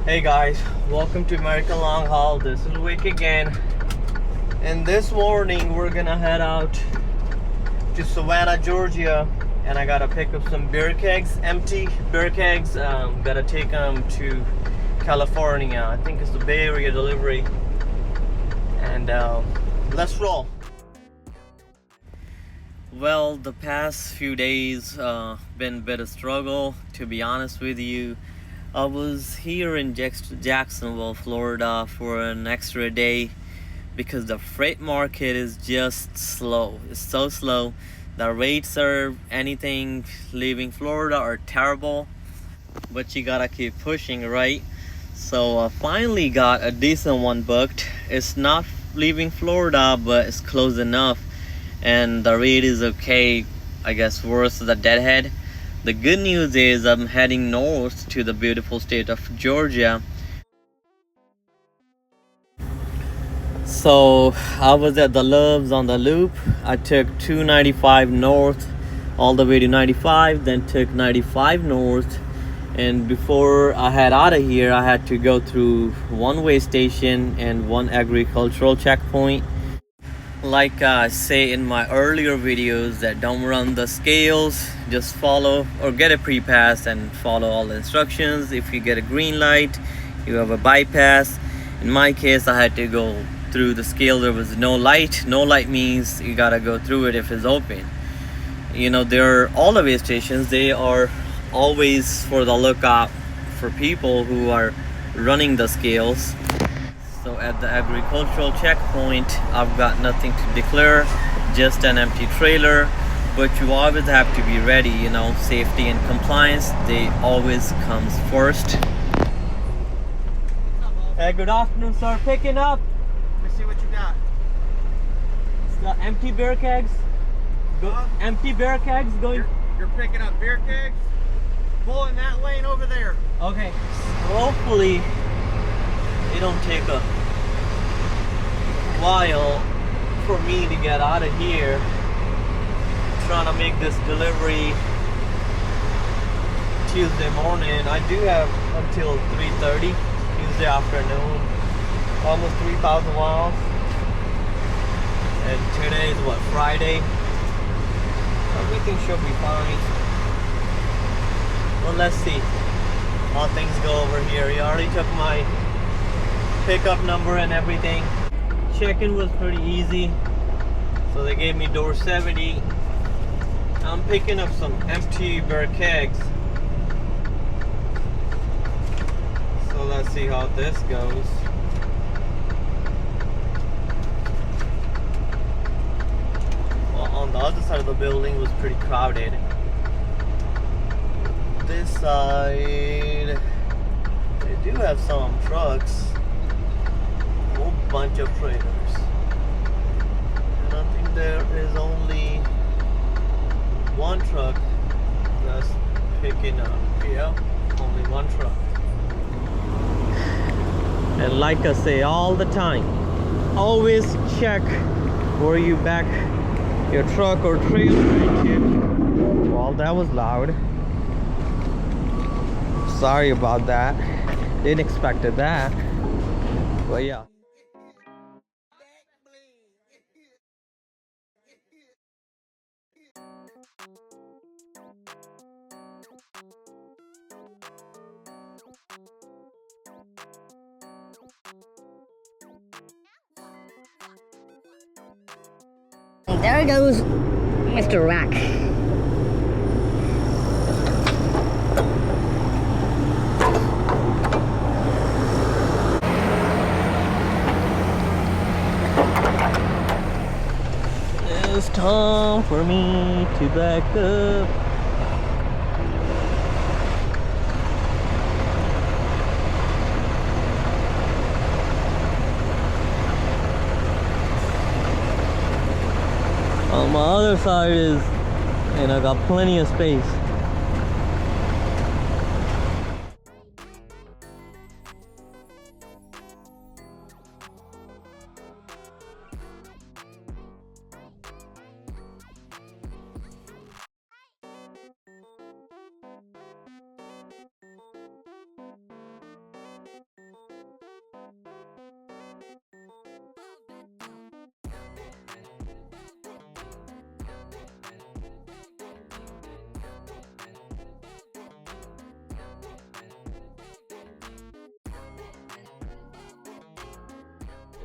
Hey guys, welcome to American Long Haul. This is Wick again, and this morning we're gonna head out to Savannah, Georgia, and I gotta pick up some beer kegs, empty beer kegs. Gotta take them to California. I think it's the Bay Area delivery, and let's roll. Well, the past few days been a bit of struggle, to be honest with you. I was here in Jacksonville, Florida for an extra day because the freight market is just slow. It's so slow. The rates are anything leaving Florida are terrible, but you gotta keep pushing, right? So I finally got a decent one booked. It's not leaving Florida, but it's close enough, and the rate is okay. I guess worse the deadhead. The good news is I'm heading north to the beautiful state of Georgia. So I was at the Loves on the Loop. I took 295 north all the way to 95, then took 95 north. And before I head out of here, I had to go through one way station and one agricultural checkpoint. Like I say in my earlier videos, that don't run the scales, just follow or get a pre-pass and follow all the instructions. If you get a green light, you have a bypass. In my case, I had to go through the scale. There was no light. No light means you gotta go through it if it's open. You know, there are all the way stations, they are always for the lookout for people who are running the scales. So at the agricultural checkpoint, I've got nothing to declare, just an empty trailer. But you always have to be ready, you know, safety and compliance, they always comes first. Hey, good afternoon, sir. Picking up. Let me see what you got. It's the empty beer kegs. Empty beer kegs going. You're picking up beer kegs? Pull in that lane over there. Okay. Hopefully it don't take a while for me to get out of here. Trying to make this delivery Tuesday morning. I do have until 3:30 Tuesday afternoon, almost 3,000 miles, and today is what, Friday. Everything should be fine. Well, let's see how things go over here. He already took my pickup number and everything. Check-in was pretty easy, so they gave me door 70. I'm picking up some empty beer kegs, so let's see how this goes. Well, on the other side of the building was pretty crowded. This side, they do have some trucks. Whole bunch of trailers, and I think there is only one truck that's picking up. Yeah, only one truck. And like I say all the time, always check where you back your truck or trailer into. Well, that was loud. Sorry about that. Didn't expect that. But yeah. There goes Mr. Rack. It's time for me to back up. On my other side is, and I got plenty of space.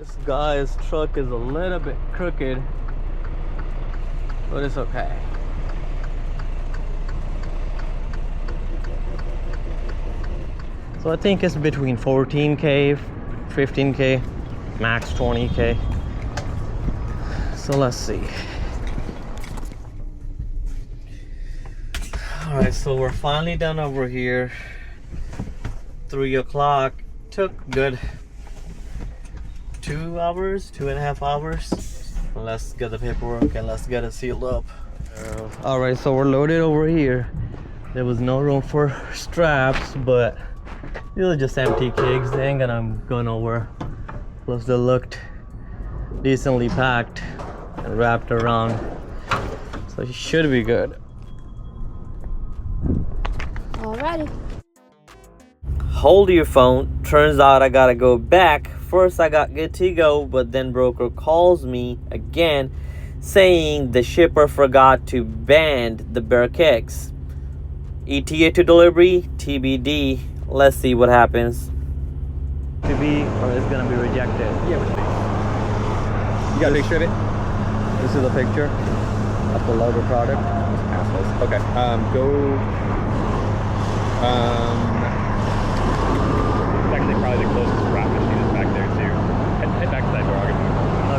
This guy's truck is a little bit crooked, but it's okay. So I think it's between 14K, 15K, max 20K. So let's see. All right, so we're finally done over here. 3 o'clock. Took good 2 hours, 2.5 hours. Let's get the paperwork and let's get it sealed up. All right, so we're loaded over here. There was no room for straps, but these are just empty kegs. They ain't gonna go nowhere. Plus they looked decently packed and wrapped around, so it should be good. Alrighty. Hold your phone. Turns out I gotta go back. First I got good to go, but then broker calls me again saying the shipper forgot to band the bare kegs. ETA to delivery, TBD. Let's see what happens. To be, or it's gonna be rejected. Yeah, with me. You got a picture of it? This is a picture of the logo product. Assholes. Okay. Go. Actually, probably the closest wrap machine is back there too. Head back to that door.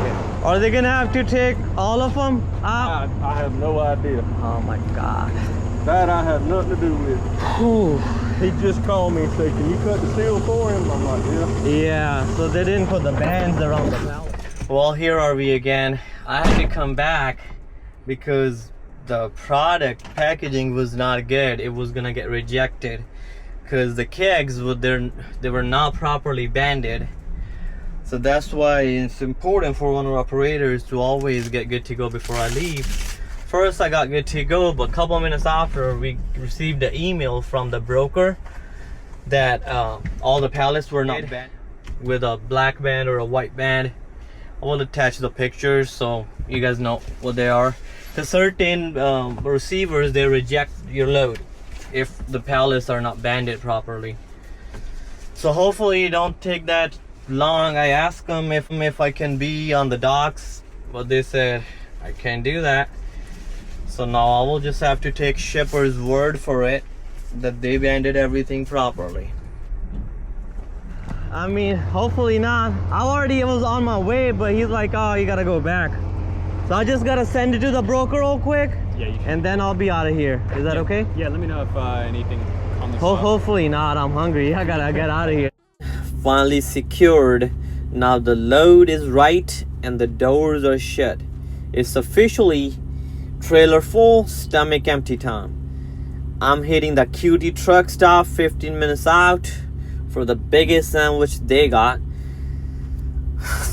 Okay. Are they gonna have to take all of them out? I have no idea. Oh my God. That I have nothing to do with. Whew. He just called me and said, "Can you cut the seal for him?" I'm like, "Yeah." Yeah, so they didn't put the bands around the pallet. Well, here are we again. I had to come back because the product packaging was not good. It was gonna get rejected because the kegs they were not properly banded. So that's why it's important for owner operators to always get good to go before I leave. First I got good to go, but a couple of minutes after we received the email from the broker that all the pallets were not banded with a black band or a white band. I will attach the pictures so you guys know what they are. The certain receivers, they reject your load if the pallets are not banded properly. So hopefully it don't take that long. I asked them if I can be on the docks, but they said I can't do that. So now I will just have to take shipper's word for it that they banded everything properly. I mean, hopefully not. I already was on my way, but he's like, oh, you gotta go back. So I just gotta send it to the broker real quick. Yeah, you can. And then I'll be out of here. Is that okay? Yeah, let me know if anything on the Hopefully not. I'm hungry. I gotta get out of here. Finally secured. Now the load is right and the doors are shut. It's officially trailer full, stomach empty time. I'm hitting the cutie truck stop 15 minutes out for the biggest sandwich they got.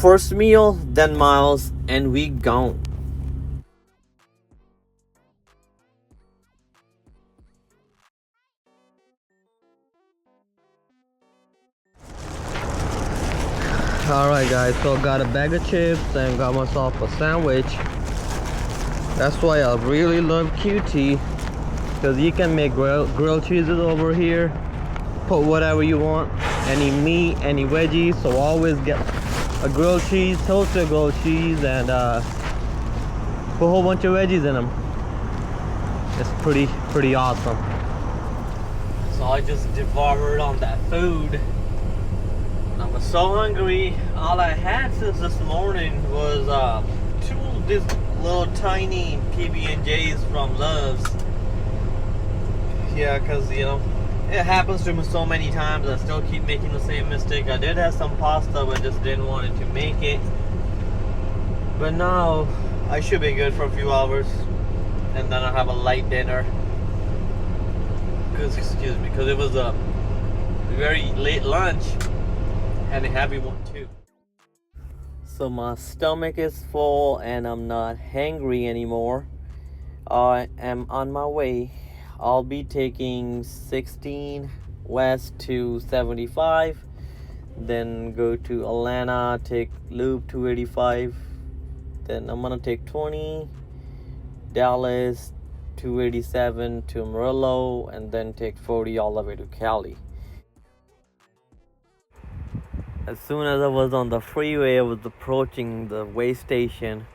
First meal, then miles, and we gone. Alright guys, so got a bag of chips and got myself a sandwich. That's why I really love QT, because you can make grilled cheeses over here, put whatever you want, any meat, any veggies. So always get a grilled cheese, toasted grilled cheese, and put a whole bunch of veggies in them. It's pretty awesome. So I just devoured on that food. I was so hungry. All I had since this morning was these little tiny PB&Js from Love's. Yeah, because you know it happens to me so many times. I still keep making the same mistake. I did have some pasta, but just didn't want it to make it. But now I should be good for a few hours, and then I'll have a light dinner. Because it was a very late lunch and a heavy one too. So my stomach is full and I'm not hangry anymore. I am on my way. I'll be taking 16 west to 75, then go to Atlanta, take loop 285, then I'm gonna take 20 Dallas 287 to Amarillo, and then take 40 all the way to Cali. As soon as I was on the freeway, I was approaching the weigh station.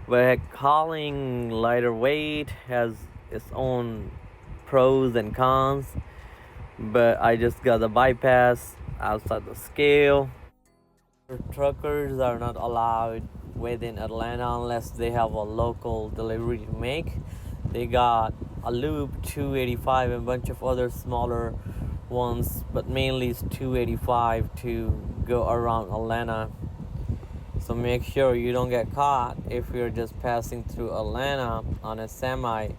But hauling lighter weight has its own pros and cons. But I just got the bypass outside the scale. Truckers are not allowed within Atlanta unless they have a local delivery to make. They got a loop, 285, and a bunch of other smaller ones, but mainly it's 285 to go around Atlanta. So make sure you don't get caught if you're just passing through Atlanta on a semi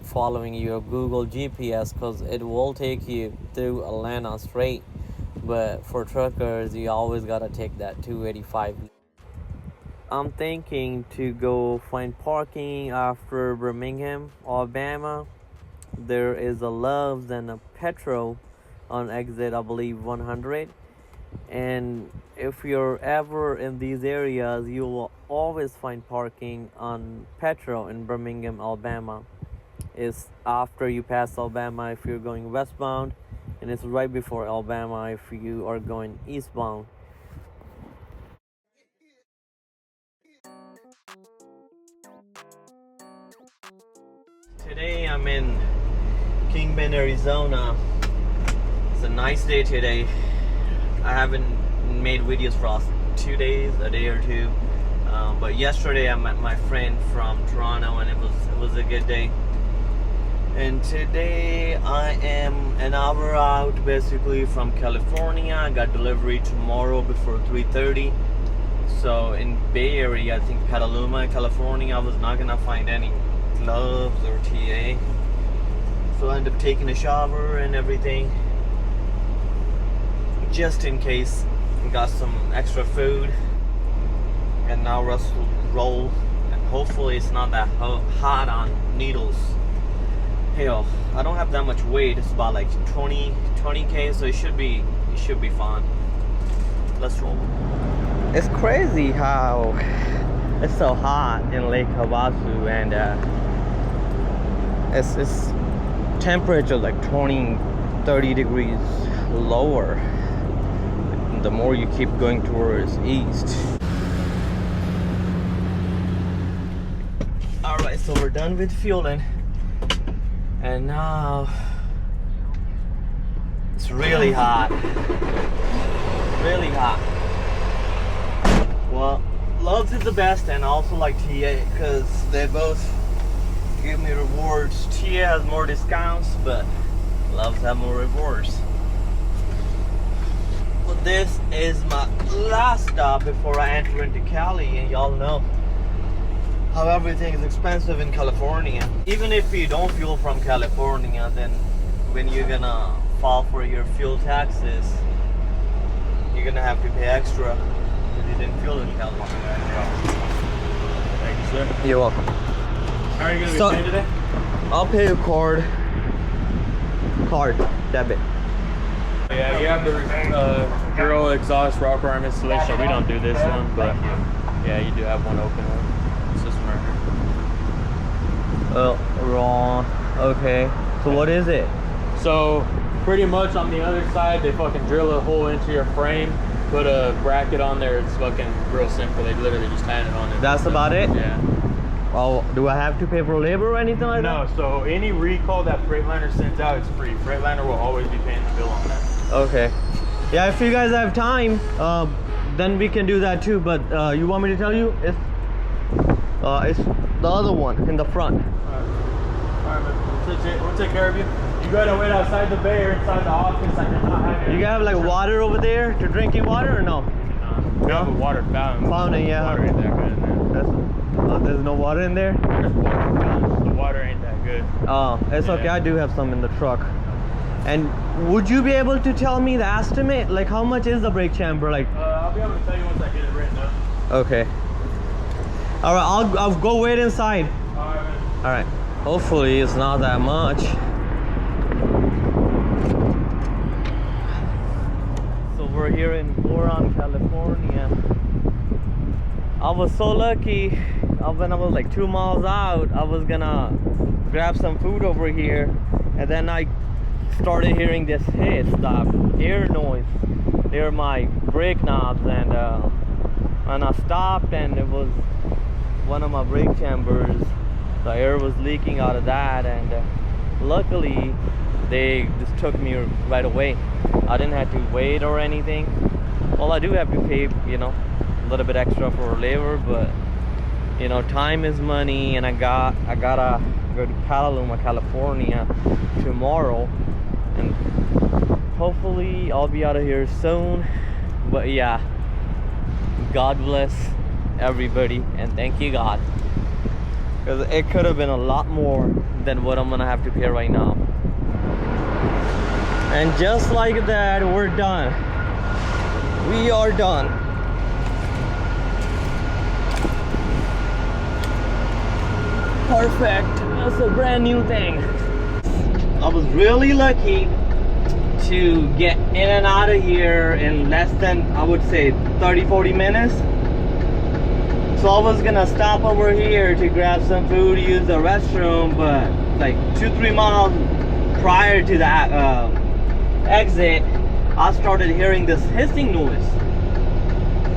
following your Google GPS, because it will take you through Atlanta straight. But for truckers, you always gotta take that 285. I'm thinking to go find parking after Birmingham, Alabama. There is a Love's and a Petro on exit, I believe, 100. And if you're ever in these areas, you will always find parking on Petro in Birmingham, Alabama. It's after you pass Alabama if you're going westbound, and it's right before Alabama if you are going eastbound. Today I'm in King Bend, Arizona. It's a nice day today. I haven't made videos for us 2 days, a day or two. But yesterday I met my friend from Toronto and it was a good day. And today I am an hour out basically from California. I got delivery tomorrow before 3:30. So in Bay Area, I think Petaluma, California, I was not gonna find any gloves or TA. So I ended up taking a shower and everything, just in case. Got some extra food, and now Russell roll, and hopefully it's not that hot on needles. Hell, I don't have that much weight. It's about like 20k, so it should be fine. Let's roll. It's crazy how it's so hot in Lake Havasu, and it's temperature like 20-30 degrees lower the more you keep going towards east. Alright, so we're done with fueling, and now it's really hot. Really hot. Well, Love's is the best, and I also like TA because they both give me rewards. TA has more discounts, but Love's have more rewards. Well, this is my last stop before I enter into Cali, and y'all know how everything is expensive in California. Even if you don't fuel from California, then when you're gonna file for your fuel taxes, you're gonna have to pay extra because you didn't fuel in California. Thank you, sir. You're welcome. How are you going to be paying today? I'll pay a card, debit. Yeah, you have the drill exhaust rocker arm installation. We don't do this one, but yeah, you do have one open with system right here. Wrong. Okay. So what is it? So pretty much on the other side, they fucking drill a hole into your frame, put a bracket on there. It's fucking real simple. They literally just tie it on there. That's about it? Yeah. Oh, do I have to pay for labor or anything like that? No, so any recall that Freightliner sends out, it's free. Freightliner will always be paying the bill on that. Okay. Yeah, if you guys have time, then we can do that too. But you want me to tell you? It's the other one in the front. Alright, man. We'll take care of you. You gotta wait outside the bay or inside the office. I cannot have it. You have like water over there to drinking water or no? We have a water fountain. Fountain, yeah. Water ain't that good in there. There's no water in there? There's water fountains. The water ain't that good. Oh, it's okay. I do have some in the truck. And would you be able to tell me the estimate? Like how much is the brake chamber? Like I'll be able to tell you once I get it written up. Okay. All right, I'll go wait inside. All right, man. All right. Hopefully it's not that much. So we're here in Boron, California. I was so lucky. When I was like 2 miles out, I was gonna grab some food over here, and then I started hearing this hiss, the air noise near my brake knobs, and when I stopped, and it was one of my brake chambers, the air was leaking out of that, and luckily they just took me right away. I didn't have to wait or anything. Well, I do have to pay, you know, a little bit extra for labor, but you know, time is money, and I gotta go to Petaluma, California tomorrow, and hopefully I'll be out of here soon. But yeah, God bless everybody, and thank you, God, because it could have been a lot more than what I'm gonna have to pay right now. And just like that, we're done. We are done. Perfect. That's a brand new thing. I was really lucky to get in and out of here in less than, I would say, 30-40 minutes. So I was gonna stop over here to grab some food, use the restroom, but like 2-3 miles prior to that exit, I started hearing this hissing noise.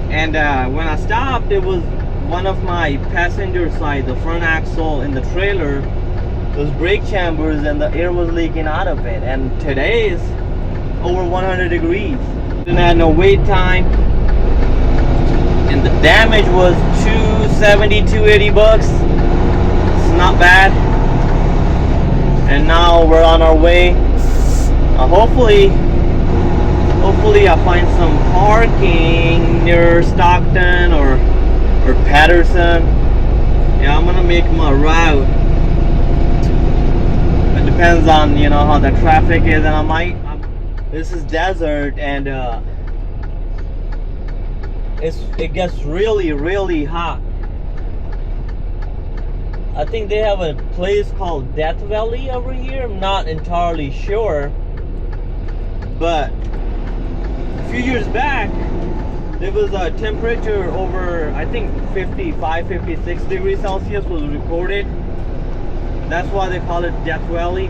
And when I stopped, it was one of my passenger side, the front axle in the trailer, those brake chambers, and the air was leaking out of it. And today is over 100 degrees. Didn't have no wait time, and the damage was $270, $280. It's not bad. And now we're on our way. Hopefully I find some parking near Stockton or Patterson. Yeah, I'm gonna make my route. It depends on, you know, how the traffic is, and this is desert, and it gets really hot. I think they have a place called Death Valley over here. I'm not entirely sure, but a few years back there was a temperature over, I think, 55, 56 degrees Celsius was recorded. That's why they call it Death Valley.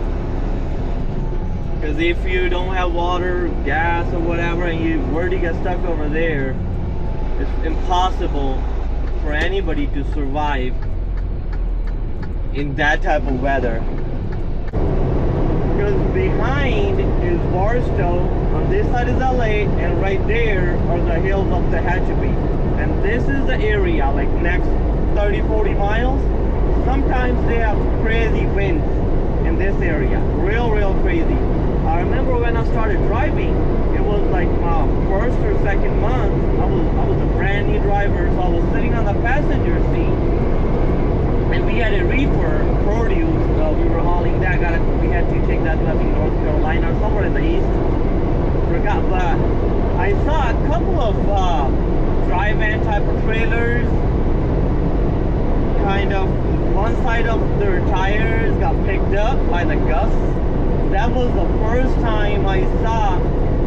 Because if you don't have water, gas, or whatever, and you were to get stuck over there, it's impossible for anybody to survive in that type of weather. Because behind is Barstow, on this side is LA, and right there are the hills of Tehachapi. And this is the area, like next 30-40 miles. Sometimes they have crazy winds in this area, real crazy. I remember when I started driving, it was like my first or second month. I was a brand new driver, so I was sitting on the passenger seat, and we had a reefer produce. We were hauling that. We had to take that to, I think, North Carolina or somewhere in the east. Forgot, but I saw a couple of dry van type of trailers. Kind of one side of their tires got picked up by the gusts. That was the first time I saw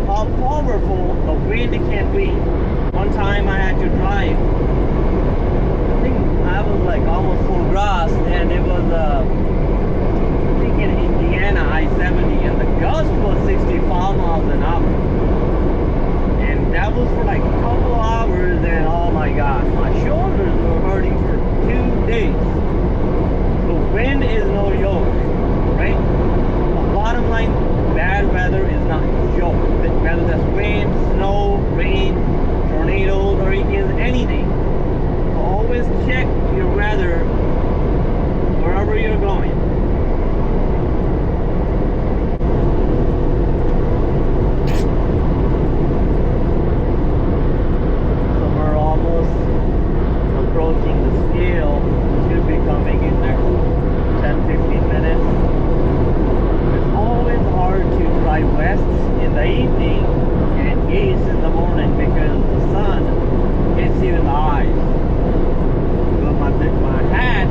how powerful the wind can be. One time I had to drive. I think I was like almost full grass, and it was I think in Indiana, I-70, and the gust was 65 miles an hour. And that was for like a couple hours, and oh my god, my shoulders were hurting for 2 days. The wind is no joke, right? The bottom line, bad weather is not a joke. Whether that's wind, snow, rain, tornadoes, hurricanes, anything. So always check your weather wherever you're going. Approaching the scale, should be coming in next 10-15 minutes. It's always hard to drive west in the evening and east in the morning because the sun hits you in the eyes. But my hat,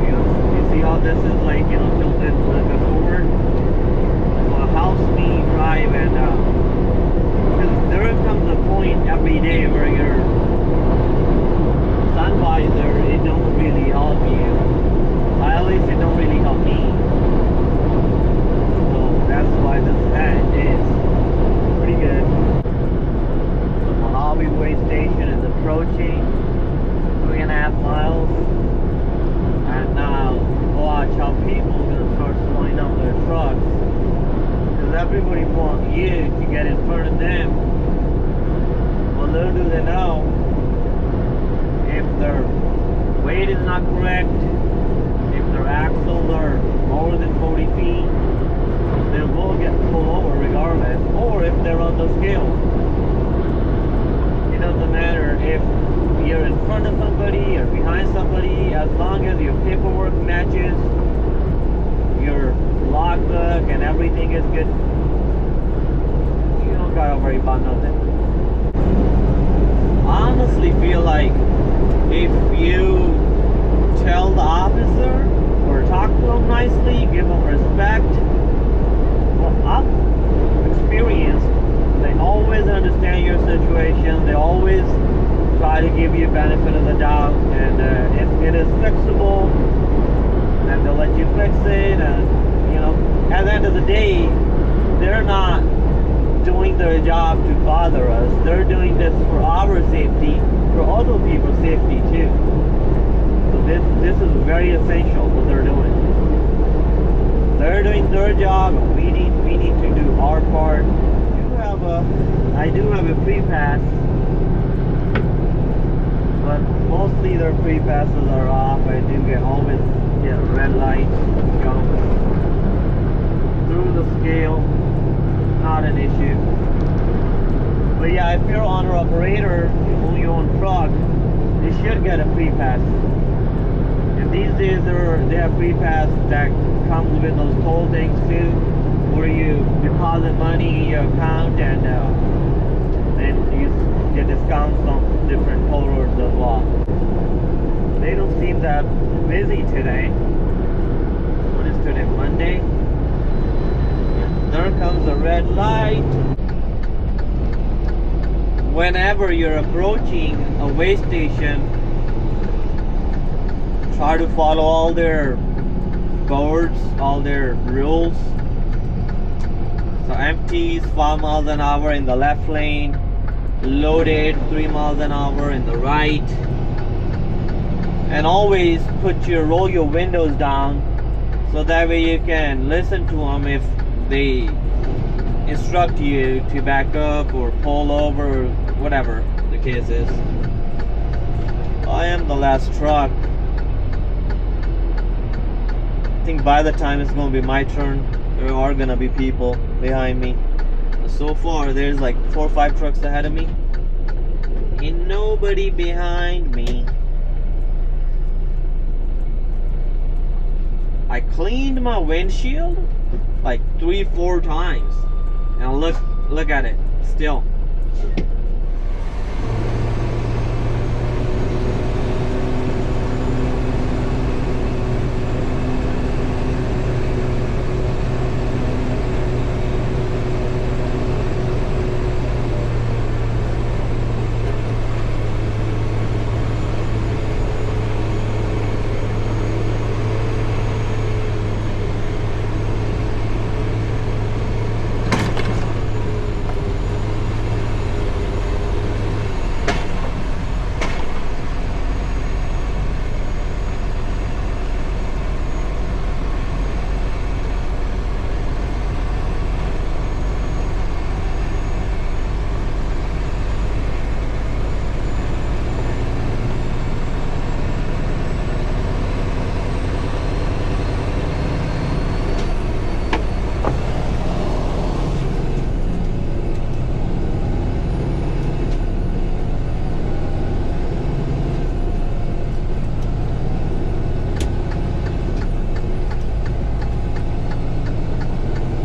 you know, you see how this is like, you know, tilted forward? Will helps me drive, and because there comes a point every day where your sun visor, it don't really help you. At least it don't really help me. So that's why this on you to get in front of them. Well, little do they know, if their weight is not correct, if their axles are more than 40 feet, they will get pulled over regardless, or if they're on the scale. It doesn't matter if you're in front of somebody or behind somebody, as long as your paperwork matches, your logbook and everything is good, you don't gotta worry about nothing. I honestly feel like if you tell the officer or talk to them nicely, give them respect, well, I've experienced, they always understand your situation, they always try to give you benefit of the doubt, and if it is fixable, then they'll let you fix it. And you know, at the end of the day, they're not doing their job to bother us, they're doing this for our safety, for other people's safety too. So this is very essential what they're doing. They're doing their job, and we need to do our part. I do have a free pass, but mostly their free passes are off. I do always get red light, go through the scale, not an issue. But yeah, if you're owner operator, you own your own truck, you should get a free pass. And these days they have free pass that comes with those toll things too, where you deposit money in your account and then you get discounts on different toll roads as well. They don't seem that busy today. What is today? Monday? There comes the red light. Whenever you're approaching a weigh station, try to follow all their boards, all their rules. So empties 5 miles an hour in the left lane, loaded 3 miles an hour in the right. And always roll your windows down, so that way you can listen to them if they instruct you to back up or pull over or whatever the case is. I am the last truck. I think by the time it's going to be my turn, there are going to be people behind me. So far there's like 4 or 5 trucks ahead of me and nobody behind me. I cleaned my windshield like 3-4 times, and look at it still.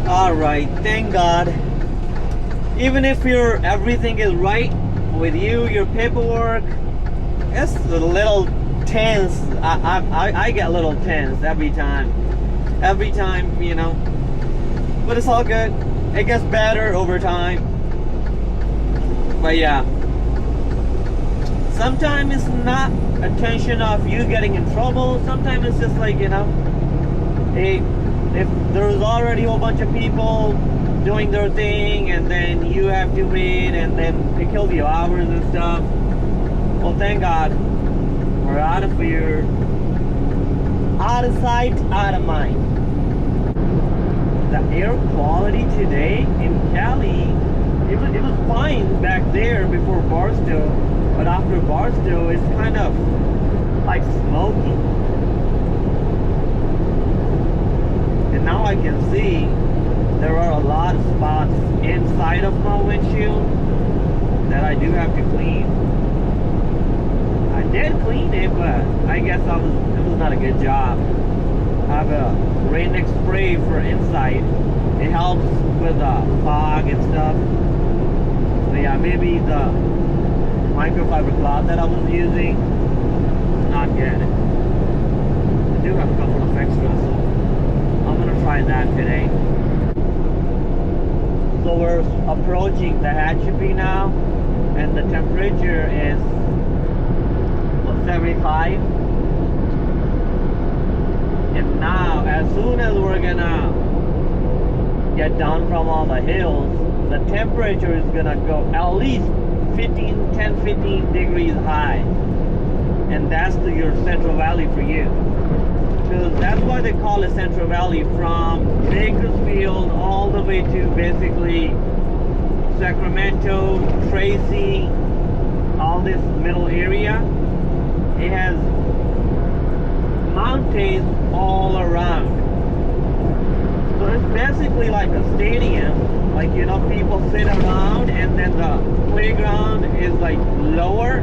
Alright, thank God. Even if everything is right with you, your paperwork, it's a little tense. I get a little tense every time, you know. But it's all good. It gets better over time. But yeah, sometimes it's not a tension of you getting in trouble. Sometimes it's just like, you know, if there's already a whole bunch of people doing their thing and then you have to wait and then it kills you hours and stuff. Well, thank God we're out of here, out of sight, out of mind. the air quality today in Cali, it was fine back there before Barstow, but after Barstow, it's kind of like smoky. And now I can see there are a lot of spots inside of my windshield that I do have to clean. I did clean it, but I guess it was not a good job. I have a Rain-X spray for inside. It helps with fog and stuff. So yeah, maybe the microfiber cloth that I was using, not good. I do have a couple of extras, so I'm gonna try that today. So we're approaching the Tehachapi now, and the temperature is 75. And now, as soon as we're gonna get down from all the hills, the temperature is gonna go at least 10-15 degrees high. And that's your Central Valley for you. Because that's why they call it Central Valley, from Bakersfield all the way to basically Sacramento, Tracy, all this middle area. It has mountains all around. So it's basically like a stadium, like, you know, people sit around and then the playground is like lower.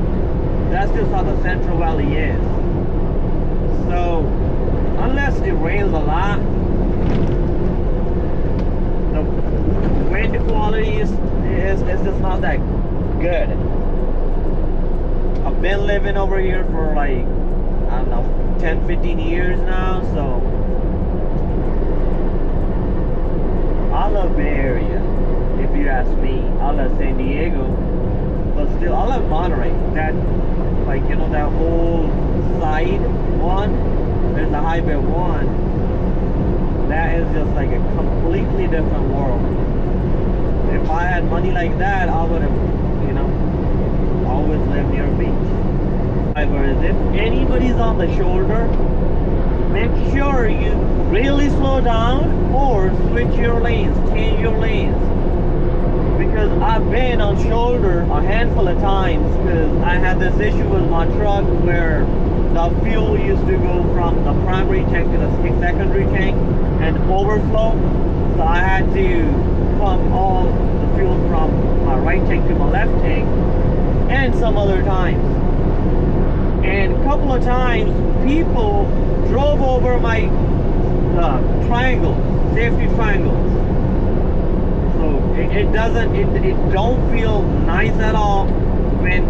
That's just how the Central Valley is. So unless it rains a lot, the wind quality is just not that good. I've been living over here for like, I don't know, 10-15 years now, so I love Bay Area, if you ask me. I love San Diego, but still I love Monterey. That, like, you know, that whole side one, there's a Highway 1. That is just like a completely different world. If I had money like that, I would have, you know, always lived near a beach. Whereas if anybody's on the shoulder, make sure you really slow down or switch your lanes, change your lanes. Because I've been on shoulder a handful of times because I had this issue with my truck where the fuel used to go from the primary tank to the secondary tank and overflow. So I had to pump all the fuel from my right tank to my left tank, and some other times. And a couple of times people drove over my triangles, safety triangles. So it don't feel nice at all when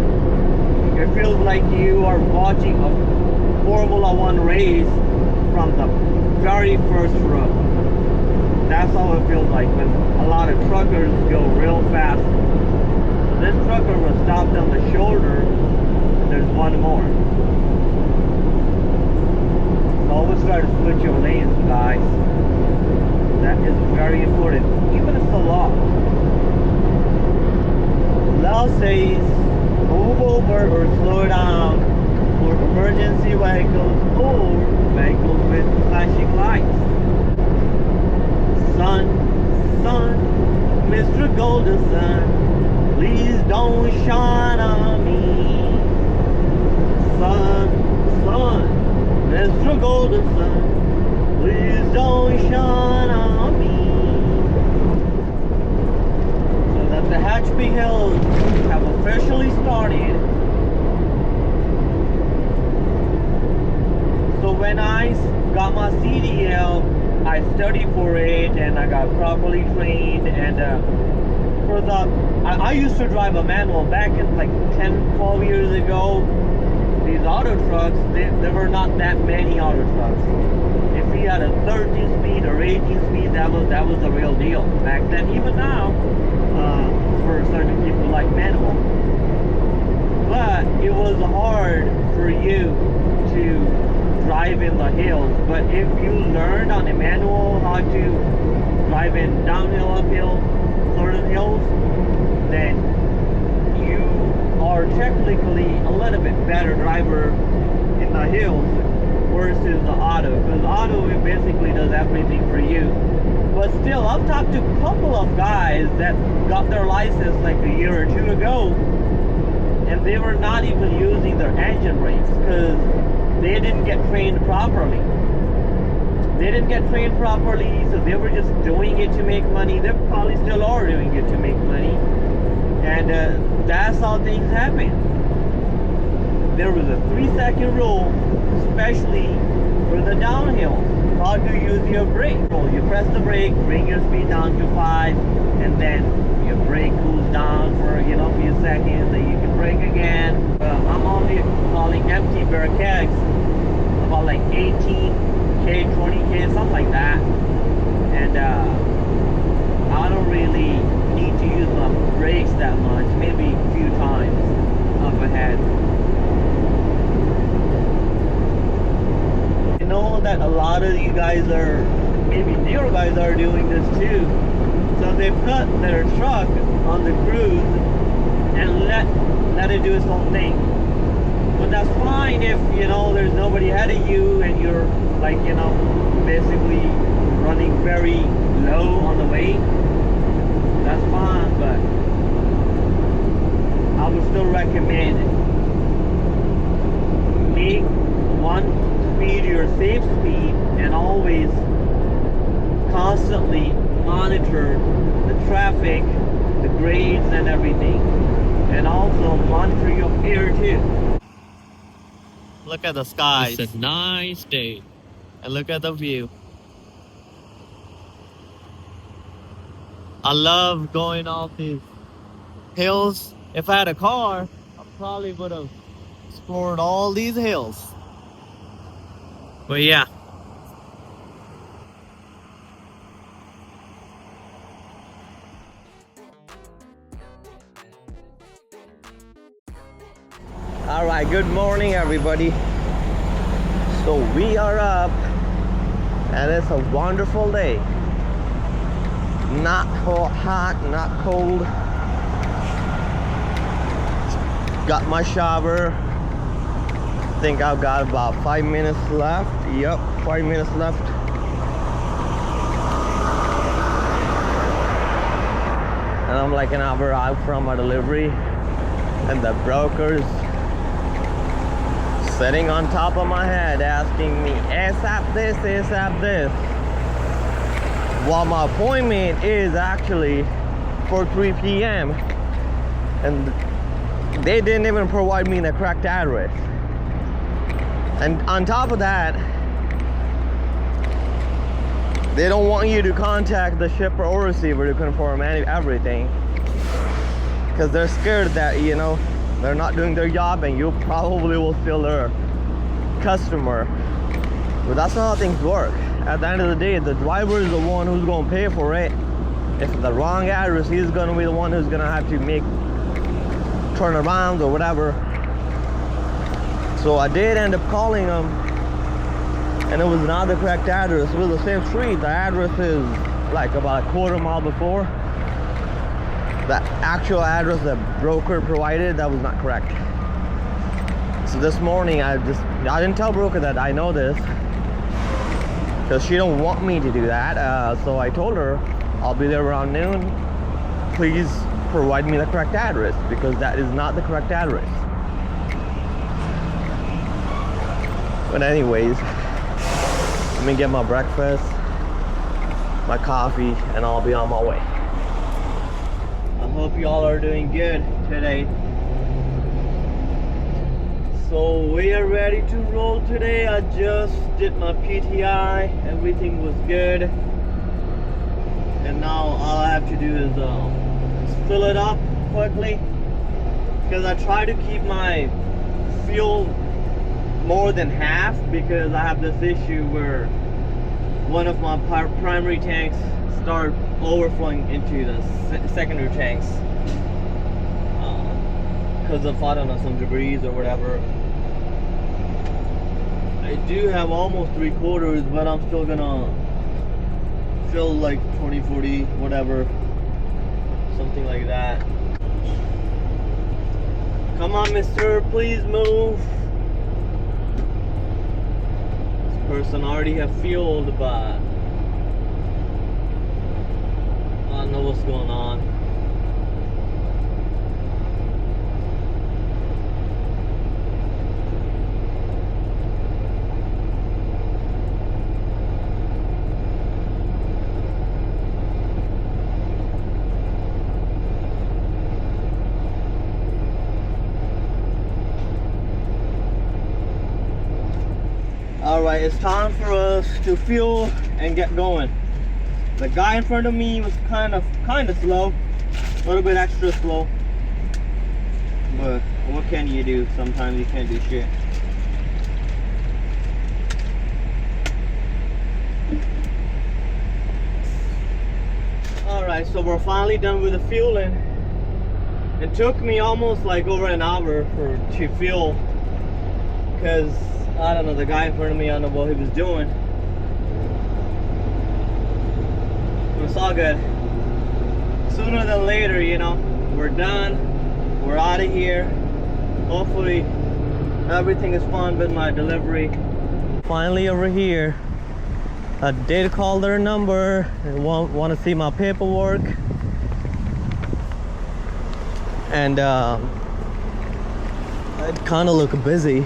it feels like you are watching a Formula 1 race from the very first row. That's how it feels like when a lot of truckers go real fast. So this trucker was stopped on the shoulder. There's one more. So always try to switch your lanes, guys. That is very important. Even if it's the law. Law says move over or slow down for emergency vehicles or vehicles with flashing lights. Son, Mr. Golden Sun, please don't shine on me. Son, Mr. Golden Sun, please don't shine on me. So that the Tehachapi Hills have officially started. So when I got my CDL, I studied for it and I got properly trained, and for the I used to drive a manual back in like 10-12 years ago. These auto trucks, there were not that many auto trucks. If you had a 13 speed or 18 speed, that was the real deal back then. Even now, for certain people like manual. But it was hard for you to drive in the hills. But if you learned on a manual how to drive in downhill, uphill, certain hills, then you are technically a little bit better driver in the hills versus the auto. Because auto, it basically does everything for you. But still, I've talked to a couple of guys that got their license like a year or two ago, and they were not even using their engine brakes because they didn't get trained properly. They didn't get trained properly, so they were just doing it to make money. They probably still are doing it to make money. And that's how things happen. There was a 3-second rule, especially for the downhill. How to use your brake. You press the brake, bring your speed down to 5, and then your brake cools down for a few seconds, then you can brake again. I'm only hauling empty bear kegs, about like 18K, 20K, something like that. And I don't really need to use my brakes that much, maybe a few times up ahead. I know that a lot of you guys are, maybe newer guys are doing this too. So they put their truck on the cruise and let it do its own thing. But that's fine if there's nobody ahead of you and you're like basically running very low on the weight. That's fine, but I would still recommend make one speed your safe speed and always constantly monitor the traffic, the grades and everything, and also monitor your air too. Look at the skies. It's a nice day. And look at the view. I love going off these hills. If I had a car, I probably would have explored all these hills. But yeah. All right, good morning everybody. So we are up and it's a wonderful day. Not hot, not cold. Got my shower. Think I've got about 5 minutes left. Yep, 5 minutes left. And I'm like an hour out from my delivery, and the broker's sitting on top of my head asking me ASAP this, ASAP this. While my appointment is actually for 3 p.m. and they didn't even provide me the correct address. And on top of that, they don't want you to contact the shipper or receiver to confirm everything, because they're scared that they're not doing their job and you probably will steal their customer. But that's not how things work. At the end of the day, the driver is the one who's going to pay for it. If the wrong address, he's going to be the one who's going to have to make turnarounds or whatever. So I did end up calling them, and it was not the correct address. It was the same street. The address is like about a quarter mile before. The actual address the broker provided, that was not correct. So this morning I didn't tell broker that I know this, because she don't want me to do that. So I told her I'll be there around noon. Please provide me the correct address, because that is not the correct address. But anyways, let me get my breakfast, my coffee, and I'll be on my way. I hope y'all are doing good today. So we are ready to roll today. I just did my PTI, everything was good. And now all I have to do is fill it up quickly, because I try to keep my fuel more than half, because I have this issue where one of my primary tanks start overflowing into the secondary tanks because of, I don't know, some debris or whatever. I do have almost 3/4, but I'm still gonna fill like 20, 40, whatever, something like that. Come on, mister, please move. This person already have fueled, but I don't know what's going on. Alright, it's time for us to fuel and get going. The guy in front of me was kind of slow, a little bit extra slow. But what can you do? Sometimes you can't do shit. Alright, so we're finally done with the fueling. It took me almost like over an hour to fuel, because I don't know, the guy in front of me, I don't know what he was doing. It's all good. Sooner than later, you know, we're done. We're out of here. Hopefully everything is fine with my delivery. Finally over here. I did call their number and want to see my paperwork. And it kind of look busy.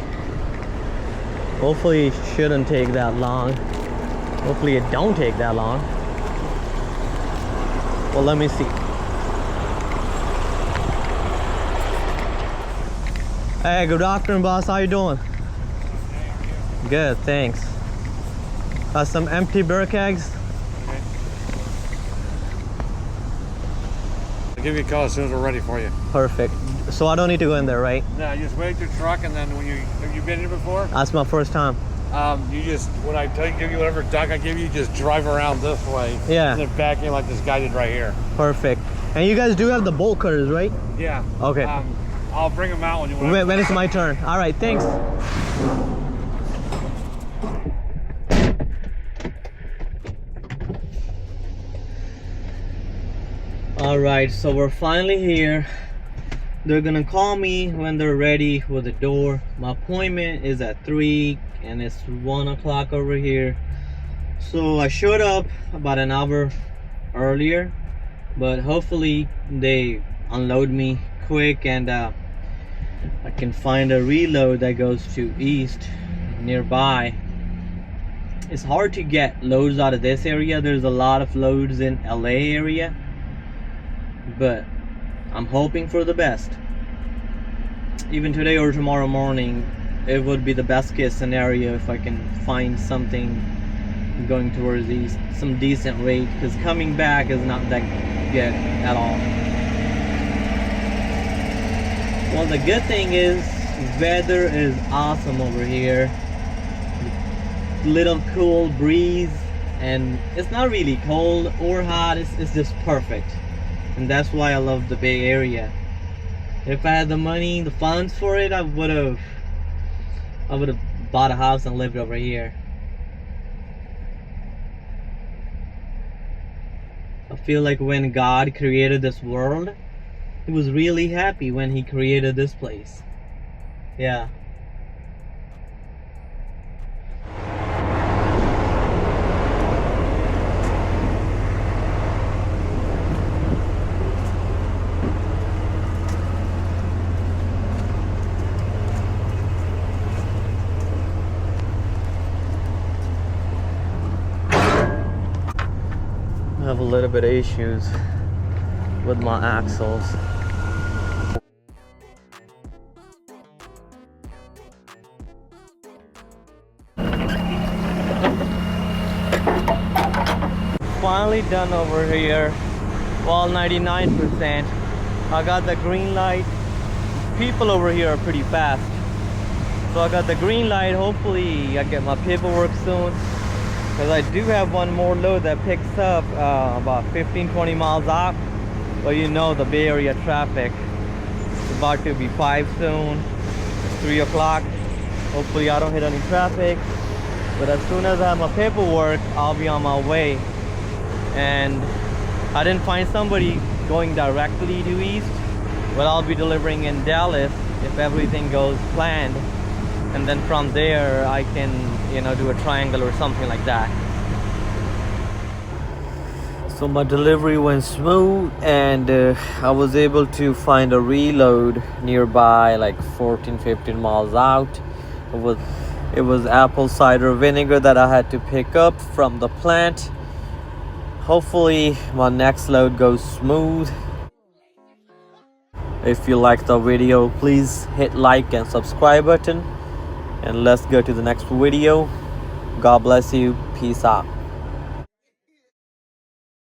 Hopefully it shouldn't take that long. Hopefully it don't take that long. Well, let me see. Hey, good afternoon, boss. How you doing? Good, thanks. Got some empty beer kegs. Okay. I'll give you a call as soon as we're ready for you. Perfect. So I don't need to go in there, right? No, you just wait your truck, and then when have you been here before? That's my first time. You just, when I tell you, give you whatever dock I give you, just drive around this way. Yeah. And then back in like this guy did right here. Perfect. And you guys do have the bolt cutters, right? Yeah. Okay. I'll bring them out when you want. When it's my turn. All right, thanks. All right, so we're finally here. They're gonna call me when they're ready with the door. My appointment is at 3 and it's 1 o'clock over here. So I showed up about an hour earlier, but hopefully they unload me quick and I can find a reload that goes to east nearby. It's hard to get loads out of this area. There's a lot of loads in LA area, but I'm hoping for the best. Even today or tomorrow morning, it would be the best case scenario if I can find something going towards east, some decent rate, because coming back is not that good at all. Well, the good thing is weather is awesome over here. Little cool breeze, and it's not really cold or hot. It's just perfect, and that's why I love the Bay Area. If I had the money, the funds for it, I would have bought a house and lived over here. I feel like when God created this world, he was really happy when he created this place. Yeah. I have a little bit of issues with my axles. Finally done over here. Well, 99%. I got the green light. People over here are pretty fast. So I got the green light. Hopefully I get my paperwork soon, because I do have one more load that picks up about 15-20 miles out. But you know the Bay Area traffic. It's about to be 5 soon. It's 3 o'clock. Hopefully I don't hit any traffic. But as soon as I have my paperwork, I'll be on my way. And I didn't find somebody going directly to east, but I'll be delivering in Dallas if everything goes planned. And then from there I can, you know, do a triangle or something like that. So my delivery went smooth, and I was able to find a reload nearby, like 14-15 miles out. It was apple cider vinegar that I had to pick up from the plant. Hopefully my next load goes smooth. If you like the video, please hit like and subscribe button, and let's go to the next video. God bless you. Peace out.